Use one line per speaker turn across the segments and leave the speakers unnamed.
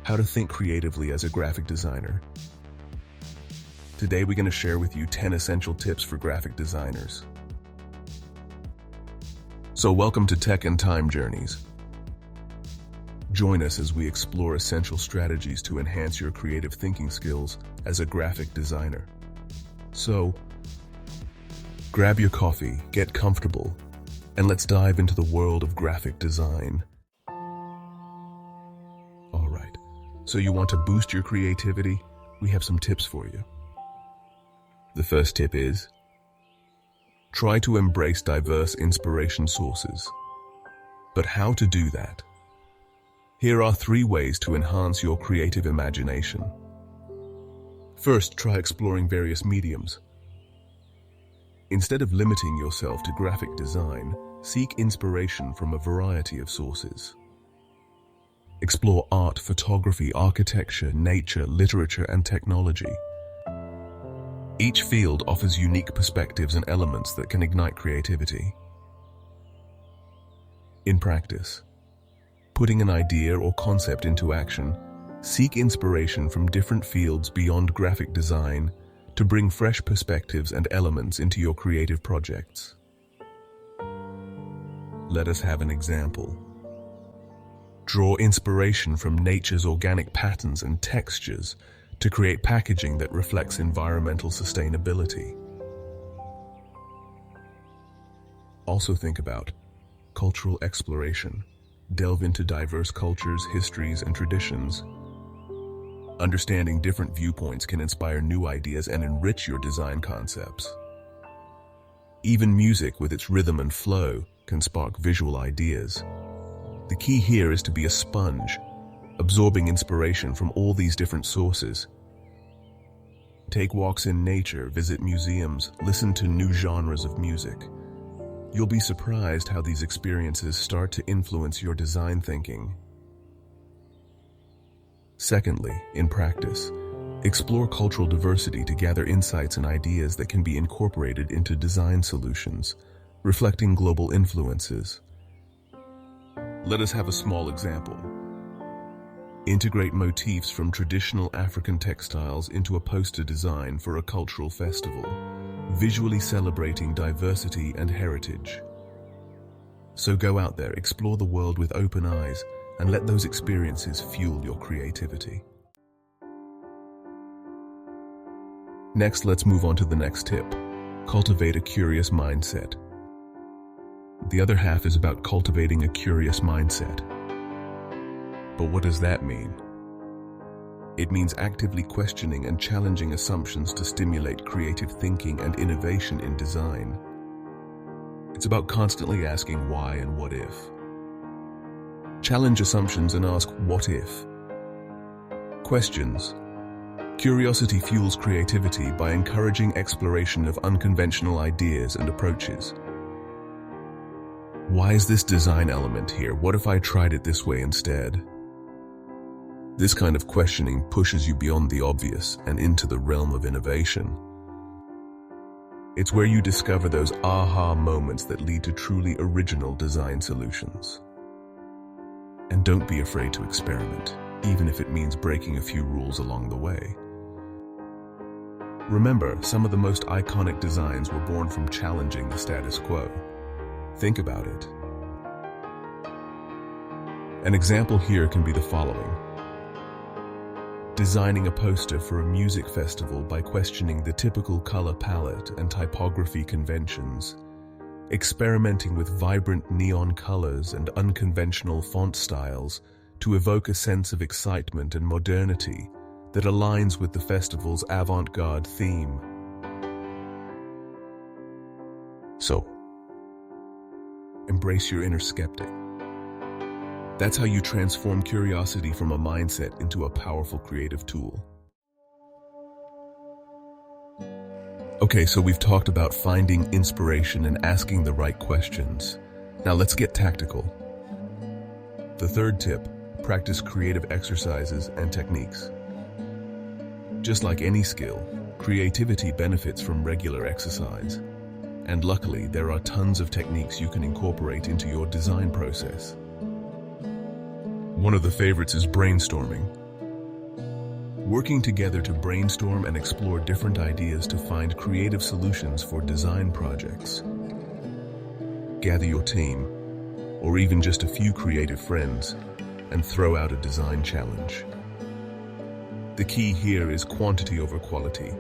how to think creatively as a graphic designer. Today we're going to share with you 10 essential tips for graphic designers. So welcome to Tech and Time Journeys. Join us as we explore essential strategies to enhance your creative thinking skills as a graphic designer. So, grab your coffee, get comfortable, and let's dive into the world of graphic design. Alright, so you want to boost your creativity? We have some tips for you. The first tip is, try to embrace diverse inspiration sources. But how to do that? Here are 3 ways to enhance your creative imagination. First, try exploring various mediums. Instead of limiting yourself to graphic design, seek inspiration from a variety of sources. Explore art, photography, architecture, nature, literature, and technology. Each field offers unique perspectives and elements that can ignite creativity. In practice, putting an idea or concept into action, seek inspiration from different fields beyond graphic design to bring fresh perspectives and elements into your creative projects. Let us have an example. Draw inspiration from nature's organic patterns and textures to create packaging that reflects environmental sustainability. Also think about cultural exploration. Delve into diverse cultures, histories, and traditions. Understanding different viewpoints can inspire new ideas and enrich your design concepts. Even music with its rhythm and flow can spark visual ideas. The key here is to be a sponge, absorbing inspiration from all these different sources. Take walks in nature, visit museums, listen to new genres of music. You'll be surprised how these experiences start to influence your design thinking. Secondly, in practice, explore cultural diversity to gather insights and ideas that can be incorporated into design solutions, reflecting global influences. Let us have a small example. Integrate motifs from traditional African textiles into a poster design for a cultural festival, visually celebrating diversity and heritage. So go out there, explore the world with open eyes, and let those experiences fuel your creativity. Next, let's move on to the next tip. Cultivate a curious mindset. The other half is about cultivating a curious mindset. But what does that mean? It means actively questioning and challenging assumptions to stimulate creative thinking and innovation in design. It's about constantly asking why and what if. Challenge assumptions and ask what if. Questions. Curiosity fuels creativity by encouraging exploration of unconventional ideas and approaches. Why is this design element here? What if I tried it this way instead? This kind of questioning pushes you beyond the obvious and into the realm of innovation. It's where you discover those aha moments that lead to truly original design solutions. And don't be afraid to experiment, even if it means breaking a few rules along the way. Remember, some of the most iconic designs were born from challenging the status quo. Think about it. An example here can be the following. Designing a poster for a music festival by questioning the typical color palette and typography conventions. Experimenting with vibrant neon colors and unconventional font styles to evoke a sense of excitement and modernity that aligns with the festival's avant-garde theme. So, embrace your inner skeptic. That's how you transform curiosity from a mindset into a powerful creative tool. Okay, so we've talked about finding inspiration and asking the right questions. Now let's get tactical. The third tip, practice creative exercises and techniques. Just like any skill, creativity benefits from regular exercise. And luckily, there are tons of techniques you can incorporate into your design process. One of the favorites is brainstorming. working together to brainstorm and explore different ideas to find creative solutions for design projects. Gather your team, or even just a few creative friends, and throw out a design challenge. The key here is quantity over quality.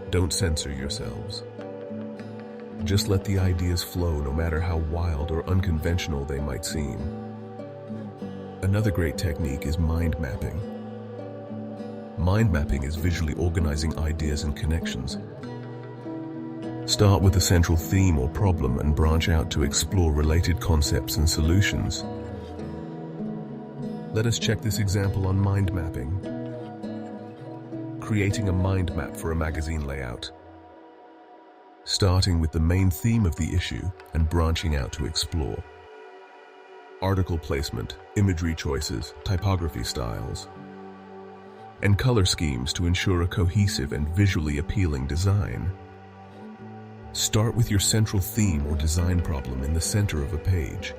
Don't censor yourselves. Just let the ideas flow, no matter how wild or unconventional they might seem. Another great technique is mind mapping. Mind mapping is visually organizing ideas and connections. Start with a central theme or problem and branch out to explore related concepts and solutions. Let us check this example on mind mapping. Creating a mind map for a magazine layout. Starting with the main theme of the issue and branching out to explore. Article placement, imagery choices, typography styles, and color schemes to ensure a cohesive and visually appealing design. Start with your central theme or design problem in the center of a page,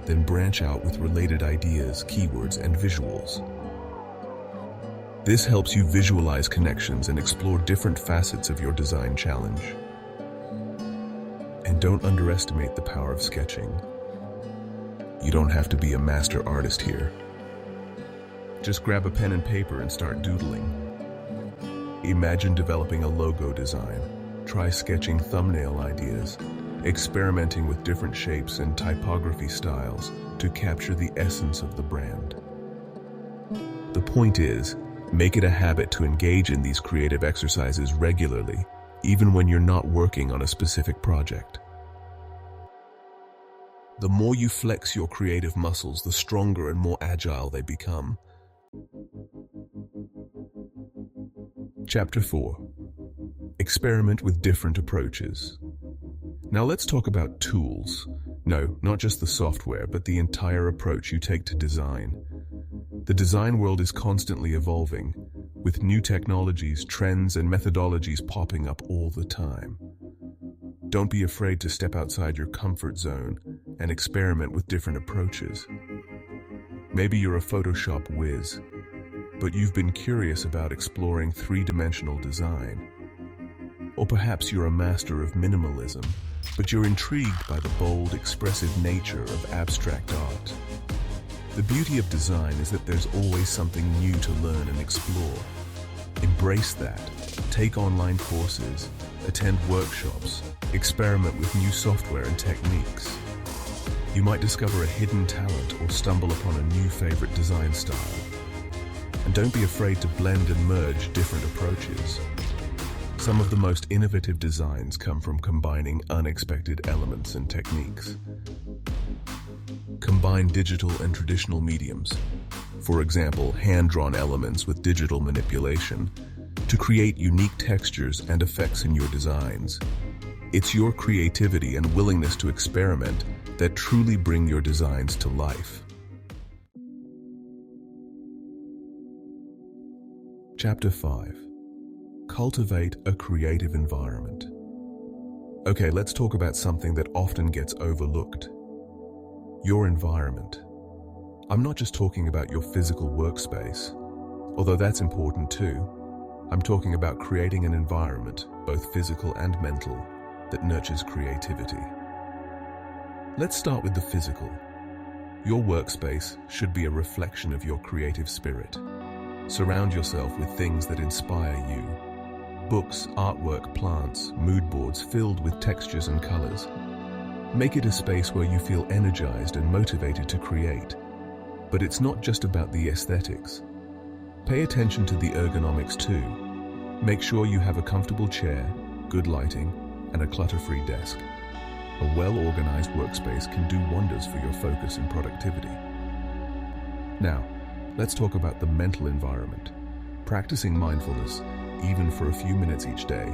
then branch out with related ideas, keywords, and visuals. This helps you visualize connections and explore different facets of your design challenge. And don't underestimate the power of sketching. You don't have to be a master artist here. Just grab a pen and paper and start doodling. Imagine developing a logo design. Try sketching thumbnail ideas, experimenting with different shapes and typography styles to capture the essence of the brand. The point is, make it a habit to engage in these creative exercises regularly, even when you're not working on a specific project. The more you flex your creative muscles, the stronger and more agile they become. Chapter 4. Experiment with different approaches. Now let's talk about tools. No, not just the software, but the entire approach you take to design. The design world is constantly evolving, with new technologies, trends, and methodologies popping up all the time. Don't be afraid to step outside your comfort zone and experiment with different approaches. Maybe you're a Photoshop whiz, but you've been curious about exploring three-dimensional design. Or perhaps you're a master of minimalism, but you're intrigued by the bold, expressive nature of abstract art. The beauty of design is that there's always something new to learn and explore. Embrace that. Take online courses, attend workshops, experiment with new software and techniques. You might discover a hidden talent or stumble upon a new favorite design style. And don't be afraid to blend and merge different approaches. Some of the most innovative designs come from combining unexpected elements and techniques. Combine digital and traditional mediums, for example, hand-drawn elements with digital manipulation, to create unique textures and effects in your designs. It's your creativity and willingness to experiment that truly bring your designs to life. Chapter 5. Cultivate a creative environment. Okay, let's talk about something that often gets overlooked. Your environment. I'm not just talking about your physical workspace, although that's important too. I'm talking about creating an environment, both physical and mental, that nurtures creativity. Let's start with the physical. Your workspace should be a reflection of your creative spirit. Surround yourself with things that inspire you. Books, artwork, plants, mood boards filled with textures and colors. Make it a space where you feel energized and motivated to create. But it's not just about the aesthetics. Pay attention to the ergonomics too. Make sure you have a comfortable chair, good lighting, and a clutter-free desk. A well-organized workspace can do wonders for your focus and productivity. Now, let's talk about the mental environment. Practicing mindfulness, even for a few minutes each day,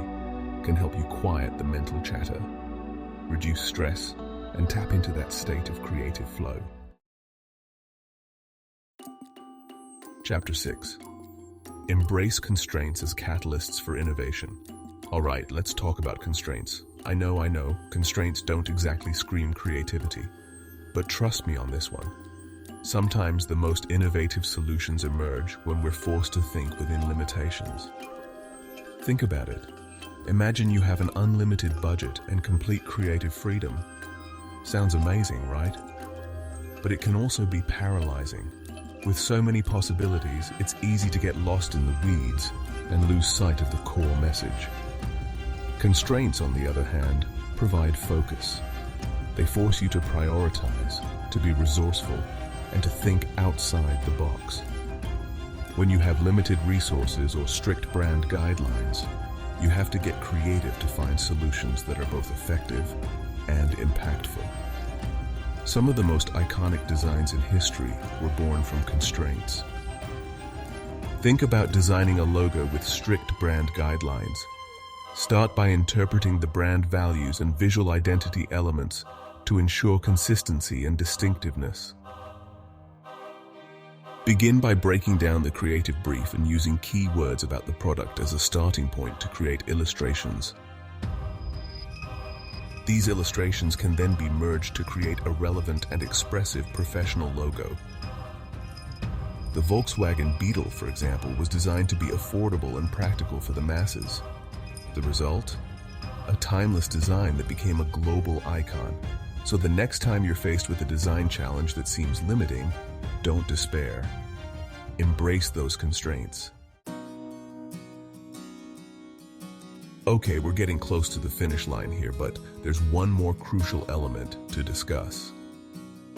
can help you quiet the mental chatter, reduce stress, and tap into that state of creative flow. Chapter 6. Embrace constraints as catalysts for innovation. All right, let's talk about constraints. I know, constraints don't exactly scream creativity, but trust me on this one. Sometimes the most innovative solutions emerge when we're forced to think within limitations. Think about it. Imagine you have an unlimited budget and complete creative freedom. Sounds amazing, right? But it can also be paralyzing. With so many possibilities, it's easy to get lost in the weeds and lose sight of the core message. Constraints, on the other hand, provide focus. They force you to prioritize, to be resourceful, and to think outside the box. When you have limited resources or strict brand guidelines, you have to get creative to find solutions that are both effective and impactful. Some of the most iconic designs in history were born from constraints. Think about designing a logo with strict brand guidelines. Start by interpreting the brand values and visual identity elements to ensure consistency and distinctiveness. Begin by breaking down the creative brief and using keywords about the product as a starting point to create illustrations. These illustrations can then be merged to create a relevant and expressive professional logo. The Volkswagen Beetle, for example, was designed to be affordable and practical for the masses. The result? A timeless design that became a global icon. So the next time you're faced with a design challenge that seems limiting, don't despair. Embrace those constraints. Okay, we're getting close to the finish line here, but there's one more crucial element to discuss.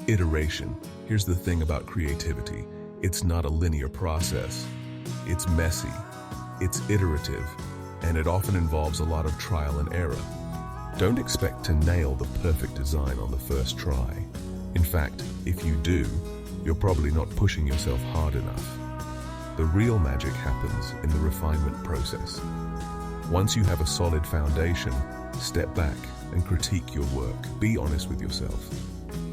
Iteration. Here's the thing about creativity. It's not a linear process. It's messy. It's iterative, and it often involves a lot of trial and error. Don't expect to nail the perfect design on the first try. In fact, if you do, you're probably not pushing yourself hard enough. The real magic happens in the refinement process. Once you have a solid foundation, step back and critique your work. Be honest with yourself.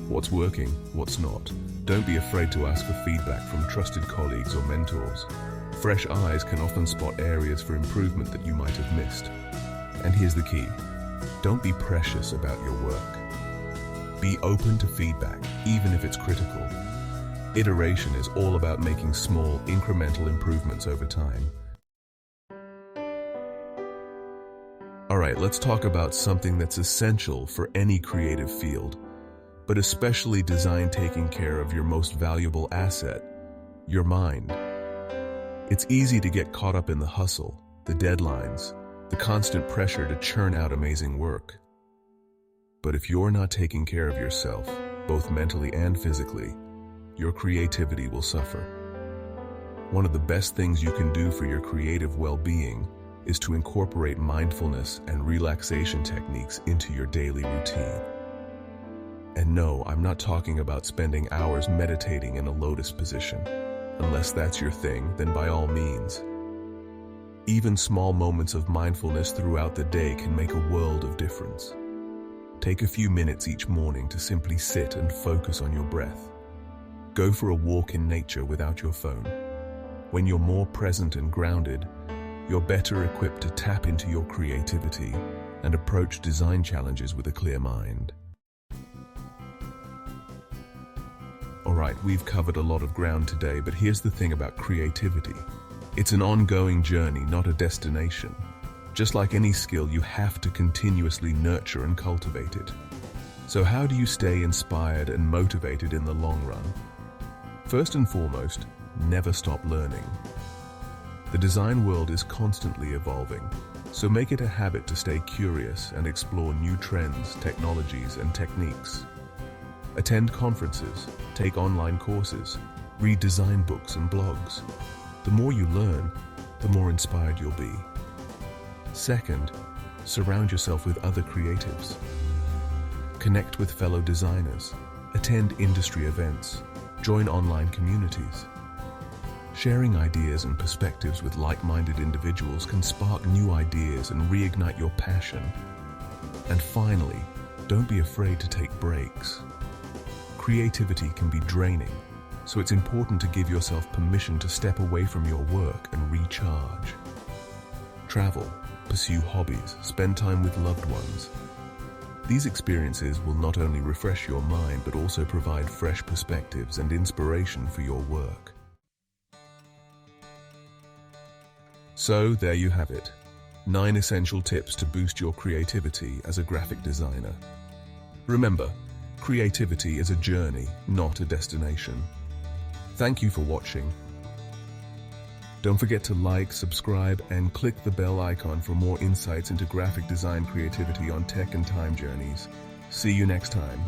What's working, what's not? Don't be afraid to ask for feedback from trusted colleagues or mentors. Fresh eyes can often spot areas for improvement that you might have missed. And here's the key. Don't be precious about your work. Be open to feedback, even if it's critical. Iteration is all about making small, incremental improvements over time. Alright, let's talk about something that's essential for any creative field, but especially design taking care of your most valuable asset, your mind. It's easy to get caught up in the hustle, the deadlines, the constant pressure to churn out amazing work. But if you're not taking care of yourself, both mentally and physically, your creativity will suffer. One of the best things you can do for your creative well-being is to incorporate mindfulness and relaxation techniques into your daily routine. And no, I'm not talking about spending hours meditating in a lotus position. Unless that's your thing, then by all means. Even small moments of mindfulness throughout the day can make a world of difference. Take a few minutes each morning to simply sit and focus on your breath. Go for a walk in nature without your phone. When you're more present and grounded, you're better equipped to tap into your creativity and approach design challenges with a clear mind. Alright, we've covered a lot of ground today, but here's the thing about creativity. It's an ongoing journey, not a destination. Just like any skill, you have to continuously nurture and cultivate it. So how do you stay inspired and motivated in the long run? First and foremost, never stop learning. The design world is constantly evolving, so make it a habit to stay curious and explore new trends, technologies, and techniques. Attend conferences, take online courses, read design books and blogs. The more you learn, the more inspired you'll be. Second, surround yourself with other creatives. Connect with fellow designers, attend industry events, join online communities. Sharing ideas and perspectives with like-minded individuals can spark new ideas and reignite your passion. And finally, don't be afraid to take breaks. Creativity can be draining, so it's important to give yourself permission to step away from your work and recharge. Travel, pursue hobbies, spend time with loved ones. These experiences will not only refresh your mind but also provide fresh perspectives and inspiration for your work. So there you have it, 9 essential tips to boost your creativity as a graphic designer. Remember, creativity is a journey, not a destination. Thank you for watching. Don't forget to like, subscribe, and click the bell icon for more insights into graphic design creativity on tech and time journeys. See you next time.